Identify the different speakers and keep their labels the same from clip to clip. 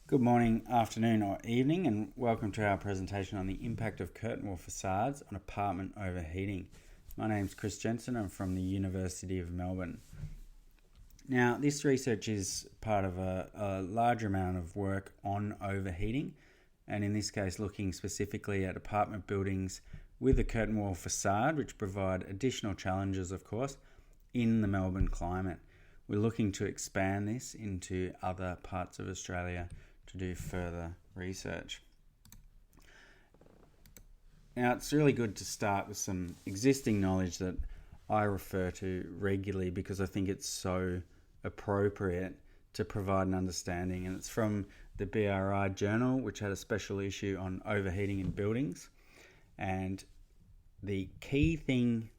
Speaker 1: Good morning, afternoon or evening, and welcome to our presentation on the impact of curtain wall facades on apartment overheating. My name is Chris Jensen. I'm from the University of Melbourne. Now, this research is part of a larger amount of work on overheating, and in this case looking specifically at apartment buildings with a curtain wall facade, which provide additional challenges, of course, in the Melbourne climate. We're looking to expand this into other parts of Australia to do further research. Now, it's really good to start with some existing knowledge that I refer to regularly because I think it's so appropriate to provide an understanding, and it's from the BRI journal, which had a special issue on overheating in buildings. And the key thing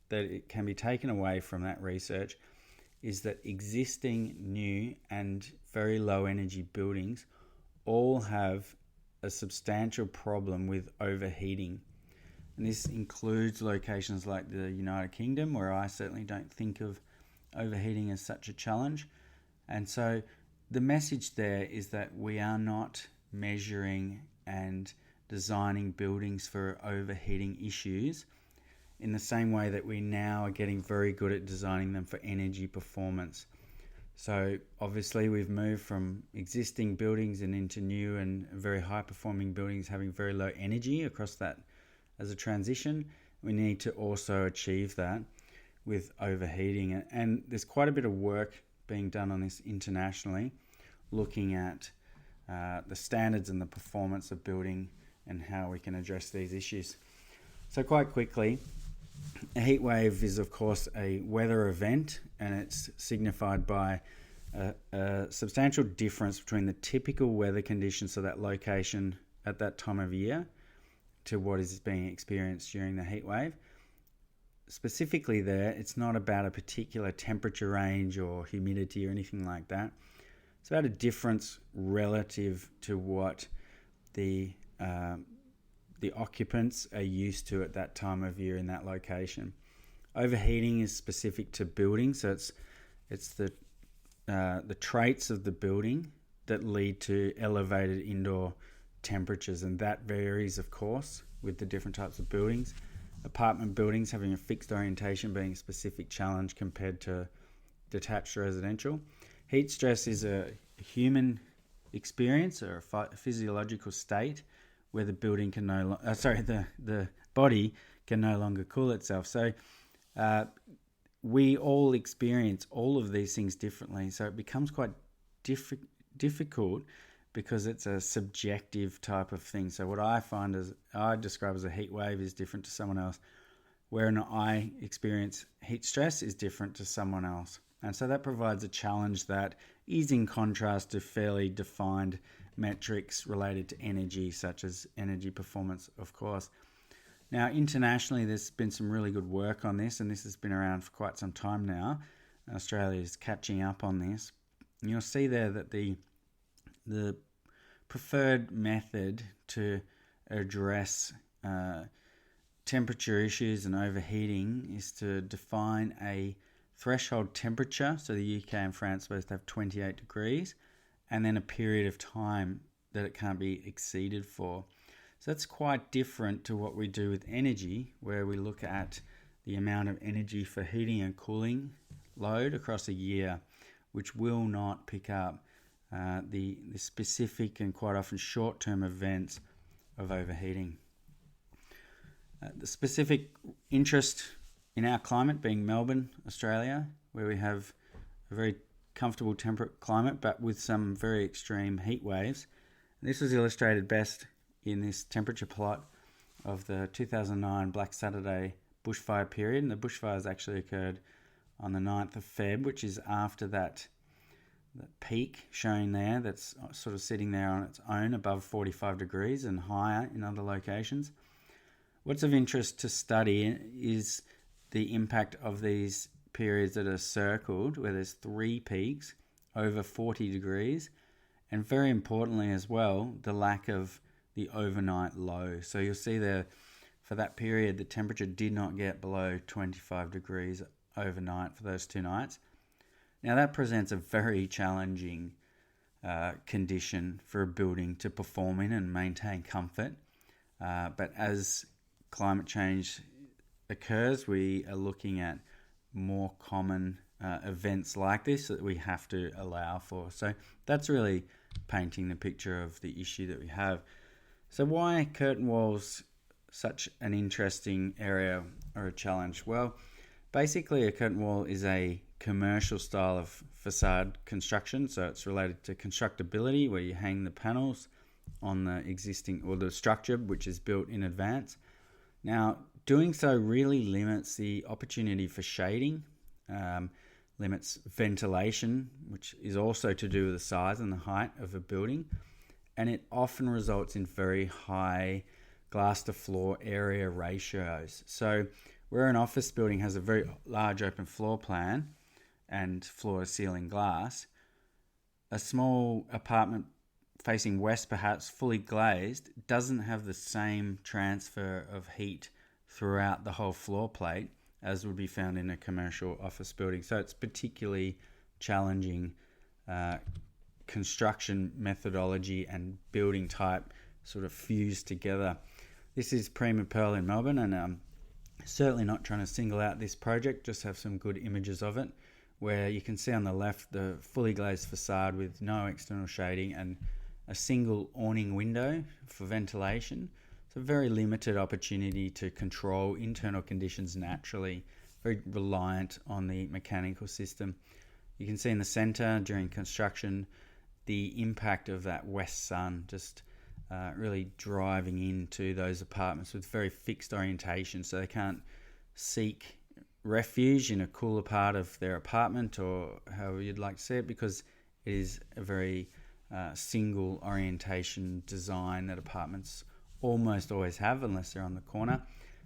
Speaker 1: that it can be taken away from that research is that existing, new and very low energy buildings all have a substantial problem with overheating. And this includes locations like the United Kingdom, where I certainly don't think of overheating as such a challenge. And so the message there is that we are not measuring and designing buildings for overheating issues in the same way that we now are getting very good at designing them for energy performance. So obviously we've moved from existing buildings and into new and very high performing buildings having very low energy across that as a transition. We need to also achieve that with overheating. And there's quite a bit of work being done on this internationally, looking at the standards and the performance of building and how we can address these issues. So quite quickly, a heat wave is, of course, a weather event, and it's signified by a substantial difference between the typical weather conditions of that location at that time of year to what is being experienced during the heat wave. Specifically there, it's not about a particular temperature range or humidity or anything like that. It's about a difference relative to what the occupants are used to at that time of year in that location. Overheating is specific to buildings, so it's the traits of the building that lead to elevated indoor temperatures, and that varies, of course, with the different types of buildings. Apartment buildings having a fixed orientation being a specific challenge compared to detached residential. Heat stress is a human experience or a physiological state where the building can the body can no longer cool itself. So we all experience all of these things differently. So it becomes quite difficult because it's a subjective type of thing. So what I describe as a heat wave is different to someone else, wherein I experience heat stress is different to someone else. And so that provides a challenge that is in contrast to fairly defined metrics related to energy, such as energy performance, of course. Now, internationally, there's been some really good work on this, and this has been around for quite some time now. Australia is catching up on this. And you'll see there that the preferred method to address temperature issues and overheating is to define a threshold temperature. So the UK and France both have 28 degrees, and then a period of time that it can't be exceeded for. So that's quite different to what we do with energy, where we look at the amount of energy for heating and cooling load across a year, which will not pick up the specific and quite often short-term events of overheating. The specific interest in our climate being Melbourne, Australia, where we have a very comfortable temperate climate but with some very extreme heat waves. This was illustrated best in this temperature plot of the 2009 Black Saturday bushfire period, and the bushfires actually occurred on the 9th of Feb, which is after that peak showing there that's sort of sitting there on its own above 45 degrees and higher in other locations. What's of interest to study is the impact of these periods that are circled, where there's 3 peaks over 40 degrees, and very importantly as well, the lack of the overnight low. So you'll see there, for that period, the temperature did not get below 25 degrees overnight for those 2 nights. Now that presents a very challenging condition for a building to perform in and maintain comfort. But as climate change occurs, we are looking at more common events like this that we have to allow for. So that's really painting the picture of the issue that we have. So why are curtain walls such an interesting area or a challenge? Well, basically a curtain wall is a commercial style of facade construction. So it's related to constructability, where you hang the panels on the existing or the structure which is built in advance. Now, doing so really limits the opportunity for shading, limits ventilation, which is also to do with the size and the height of a building, and it often results in very high glass to floor area ratios. So where an office building has a very large open floor plan and floor to ceiling glass, a small apartment facing west, perhaps fully glazed, doesn't have the same transfer of heat throughout the whole floor plate as would be found in a commercial office building. So it's particularly challenging construction methodology and building type sort of fused together. This is Prima in Melbourne, and certainly not trying to single out this project, just have some good images of it, where you can see on the left the fully glazed facade with no external shading and a single awning window for ventilation. So very limited opportunity to control internal conditions naturally, very reliant on the mechanical system. You can see in the center during construction the impact of that west sun just really driving into those apartments with very fixed orientation, so they can't seek refuge in a cooler part of their apartment, or however you'd like to see it, because it is a very single orientation design that apartments almost always have, unless they're on the corner.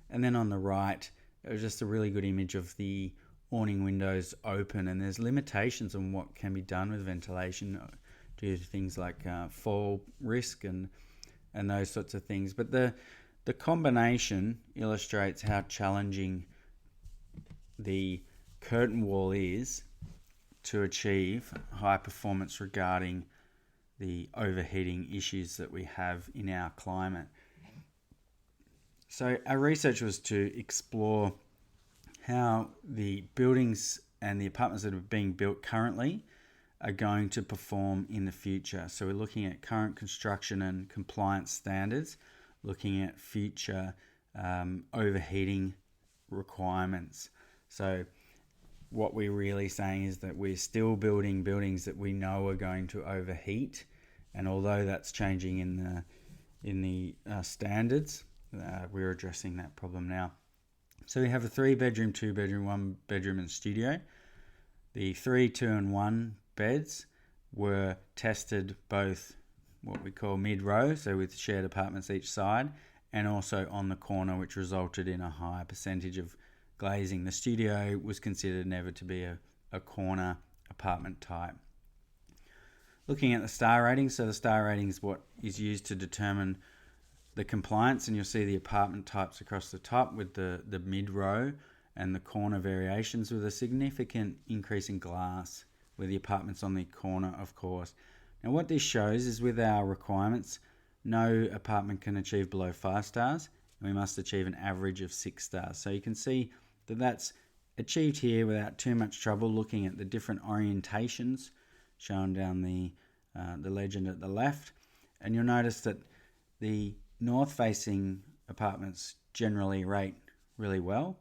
Speaker 1: And then on the right, it was just a really good image of the awning windows open, and there's limitations on what can be done with ventilation due to things like fall risk and those sorts of things. But the combination illustrates how challenging the curtain wall is to achieve high performance regarding the overheating issues that we have in our climate. So our research was to explore how the buildings and the apartments that are being built currently are going to perform in the future. So we're looking at current construction and compliance standards, looking at future overheating requirements. So what we're really saying is that we're still building buildings that we know are going to overheat, and although that's changing in the standards, we're addressing that problem now. So we have a 3-bedroom, 2-bedroom, 1-bedroom and studio. The 3, 2 and 1 beds were tested both what we call mid-row, so with shared apartments each side, and also on the corner, which resulted in a higher percentage of glazing. The studio was considered never to be a corner apartment type. Looking at the star rating, so the star rating is what is used to determine the compliance, and you'll see the apartment types across the top with the mid-row and the corner variations, with a significant increase in glass with the apartments on the corner, of course. Now what this shows is with our requirements, no apartment can achieve below 5 stars, and we must achieve an average of 6 stars. So you can see that that's achieved here without too much trouble, looking at the different orientations shown down the legend at the left. And you'll notice that the north-facing apartments generally rate really well.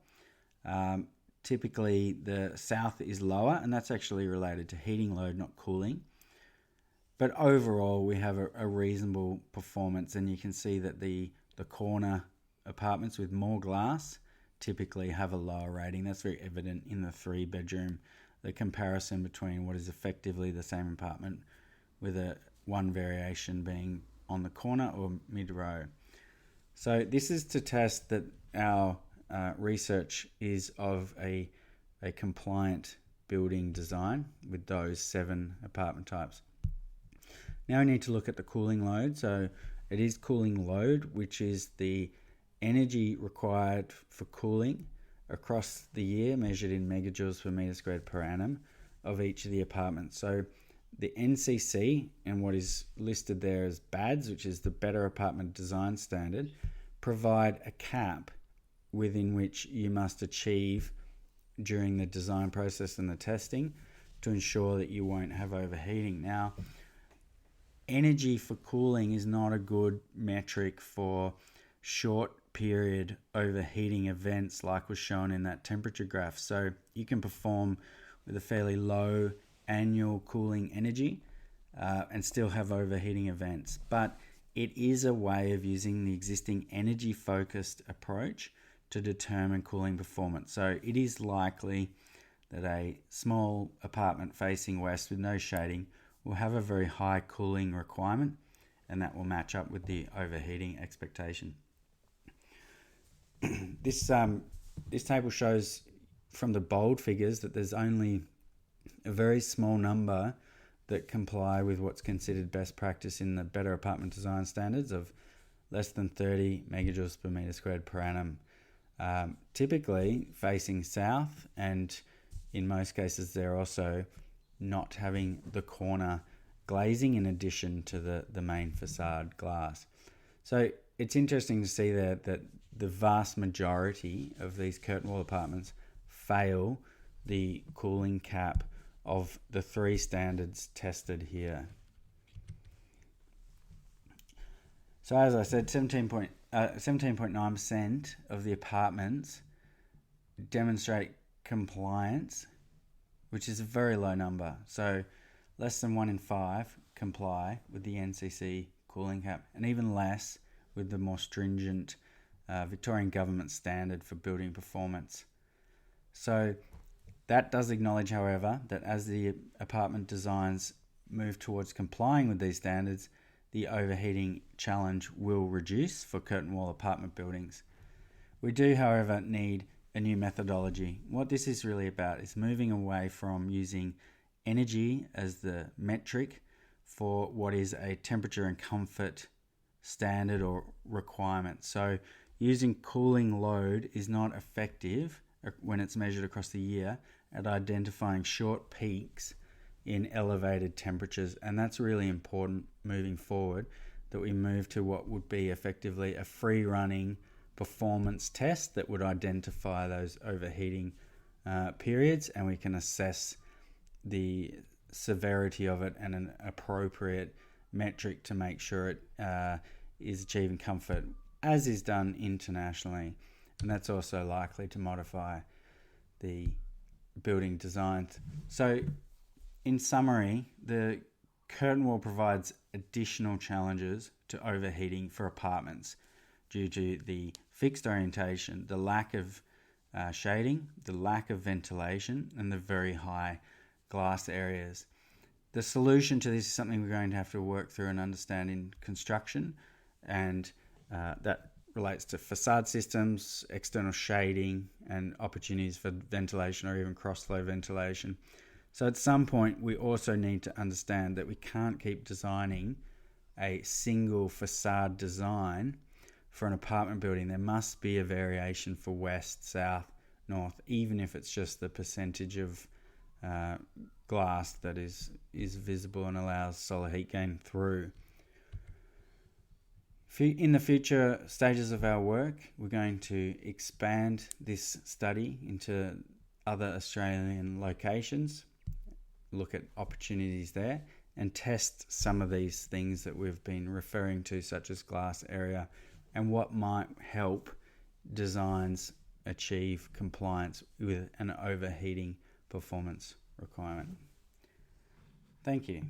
Speaker 1: Typically the south is lower, and that's actually related to heating load, not cooling. But overall we have a reasonable performance, and you can see that the corner apartments with more glass typically have a lower rating. That's very evident in the 3-bedroom, the comparison between what is effectively the same apartment with one variation being on the corner or mid-row. So this is to test that our research is of a compliant building design with those 7 apartment types. Now we need to look at the cooling load. So it is cooling load, which is the energy required for cooling across the year, measured in megajoules per meter squared per annum of each of the apartments. So the NCC and what is listed there as BADS, which is the Better Apartment Design Standard, provide a cap within which you must achieve during the design process and the testing to ensure that you won't have overheating. Now, energy for cooling is not a good metric for short period overheating events like was shown in that temperature graph. So you can perform with a fairly low annual cooling energy and still have overheating events. But it is a way of using the existing energy focused approach to determine cooling performance. So it is likely that a small apartment facing west with no shading will have a very high cooling requirement, and that will match up with the overheating expectation. This table shows from the bold figures that there's only a very small number that comply with what's considered best practice in the Better Apartment Design Standards of less than 30 megajoules per metre squared per annum. Typically facing south, and in most cases they're also not having the corner glazing in addition to the main facade glass. So it's interesting to see that the vast majority of these curtain wall apartments fail the cooling cap of the three standards tested here. So as I said, 17.9% of the apartments demonstrate compliance, which is a very low number. So less than 1 in 5 comply with the NCC cooling cap, and even less with the more stringent Victorian government standard for building performance. So that does acknowledge, however, that as the apartment designs move towards complying with these standards, the overheating challenge will reduce for curtain wall apartment buildings. We do, however, need a new methodology. What this is really about is moving away from using energy as the metric for what is a temperature and comfort standard or requirement. So using cooling load is not effective when it's measured across the year at identifying short peaks in elevated temperatures, and that's really important moving forward, that we move to what would be effectively a free running performance test that would identify those overheating periods, and we can assess the severity of it and an appropriate metric to make sure it is achieving comfort, as is done internationally. And that's also likely to modify the building designs. So in summary, the curtain wall provides additional challenges to overheating for apartments due to the fixed orientation, the lack of shading, the lack of ventilation, and the very high glass areas. The solution to this is something we're going to have to work through and understand in construction, and that relates to facade systems, external shading, and opportunities for ventilation or even cross-flow ventilation. So at some point, we also need to understand that we can't keep designing a single facade design for an apartment building. There must be a variation for west, south, north, even if it's just the percentage of glass that is visible and allows solar heat gain through. In the future stages of our work, we're going to expand this study into other Australian locations, look at opportunities there, and test some of these things that we've been referring to, such as glass area, and what might help designs achieve compliance with an overheating performance requirement. Thank you.